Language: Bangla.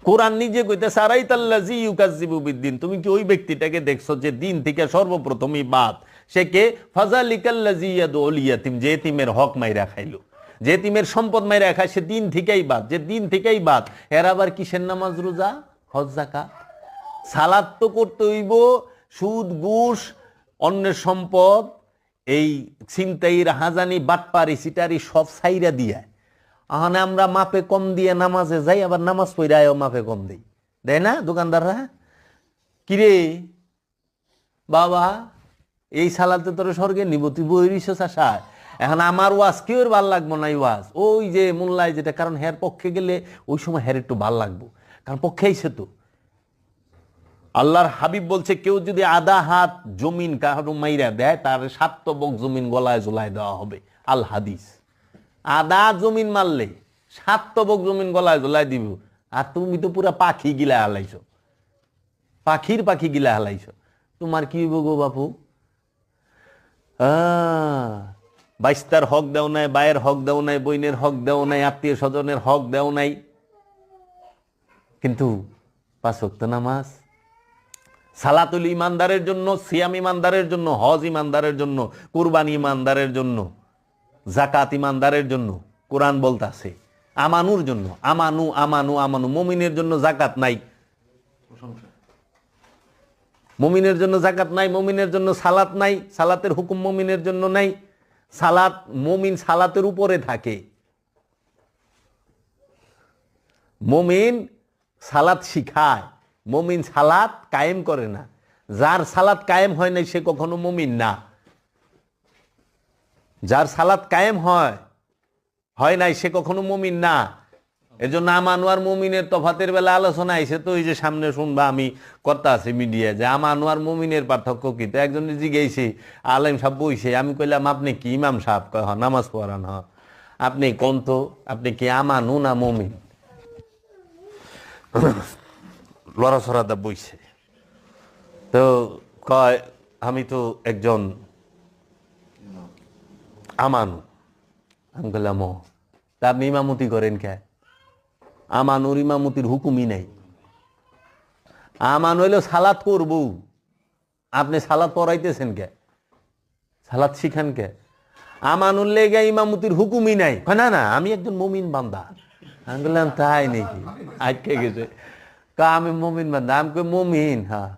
কোরআন নিজে কইতেছে আরাইতাল্লাযী ইউকাজ্জিবু বিদ্দিন, তুমি কি ওই ব্যক্তিটাকে দেখছো যে দিন থেকে সর্বপ্রথমই বাদ? সে কে? ফাযালিকাল্লাযী ইয়াদউল ইয়াতীম, যে এতিমের হক মাইরা খাইলো, যে এতিমের সম্পদ মাইরা খায়, সে দিন থেকেই বাদ, যে দিন থেকেই বাদ। এর আবার কিসের নামাজ রোজা হজ যাকাত? সালাত তো করতে হইব, সুদ ঘুষ অন্যের সম্পদ এই ছিনতাইর হাজানি বাটপারি সিটারি সব ছাইরা দিয়া, আহানে আমরা মাপে কম দিয়ে নামাজে যাই, আবার নামাজ পড়ায়ও মাপে কম দেই, দেয় না দোকানদাররা? কিরে বাবা, এই সালাতে তোর স্বর্গে নিব, তুই বইরিস আশায়। এখন আমার ওয়াজ কেউ ভাল লাগবো না, এই ওয়াজ ওই যে মোল্লায় যেটা, কারণ হের পক্ষে গেলে ওই সময় হের একটু ভাল লাগবো, কারণ পক্ষে আইছে তো। আল্লাহর হাবিব বলছে, কেউ যদি আধা হাত জমিন কারো মাইরা দেয়, তার 7 তবক জমিন গলায় ঝুলায় দেওয়া হবে। আল হাদিস। আধা জমিন মারলে 7 তবক জমিন গলায় ঝুলাই দিব। আর তুমি তো পুরা পাখি গিলা হালাইছ, পাখির পাখি গিলা হালাইছ, তোমার কি হইব গো বাপু? বাইস্তার হক দেও নাই, বায়ের হক দেও নাই, বইনের হক দেও নাই, আত্মীয় স্বজনের হক দেও নাই, কিন্তু 5 ওয়াক্ত নামাজ। সালাতুল ইমানদারের জন্য, সিয়াম ইমানদারের জন্য, হজ ইমানদারের জন্য, কুরবানি ইমানদারের জন্য, জাকাত ইমানদারের জন্য। কোরআন বলতাছে আমানুর জন্য, আমানু আমানু আমানু। মুমিনের জন্য জাকাত নাই, মুমিনের জন্য জাকাত নাই, মুমিনের জন্য সালাত নাই, সালাতের হুকুম মুমিনের জন্য নাই। সালাত, মুমিন সালাতের উপরে থাকে, মুমিন সালাত শিখায়, মুমিন সালাত কায়েম করে না। যার সালাত কায়েম হয় নাই সে কখনো মুমিন না। যার সালাত কায়েম হয় নাই সে কখনো মুমিন না। এর জন্য আমানু আর মুমিনের তফাতের বেলা আলোচনা আইছে তো, এই যে সামনে শুনবা, আমি করতে আছি মিডিয়ায়, যে আমানু আর মুমিনের পার্থক্য কি। তো একজনে জিজ্ঞেসে, আলেম সাহেব বইছে, আমি কইলাম আপনি কি ইমাম সাহেব? কয় হ, নামাজ পড়ান। হ, আপনি কোন তো, আপনি কি আমানু না মুমিন? লড়াছড়াদা বইছে তো কয় আমি তো একজন আমানু। আমি বললাম ও, তা আপনি ইমামতি করেন কে? আমানুর ইমামতির হুকুমই নাই। আমান হইলেও সালাত করবো, আপনি সালাত পড়াইতেছেন কে? সালাত শিখান কে? আমানুর লেগে ইমামতির হুকুমই নাই। না না, আমি একজন মুমিন বান্দা। আমি বললাম তাই নাকি? আজকে গেছে, আমি মুমিন বান্দা। আমি কই মুমিন? হ্যাঁ।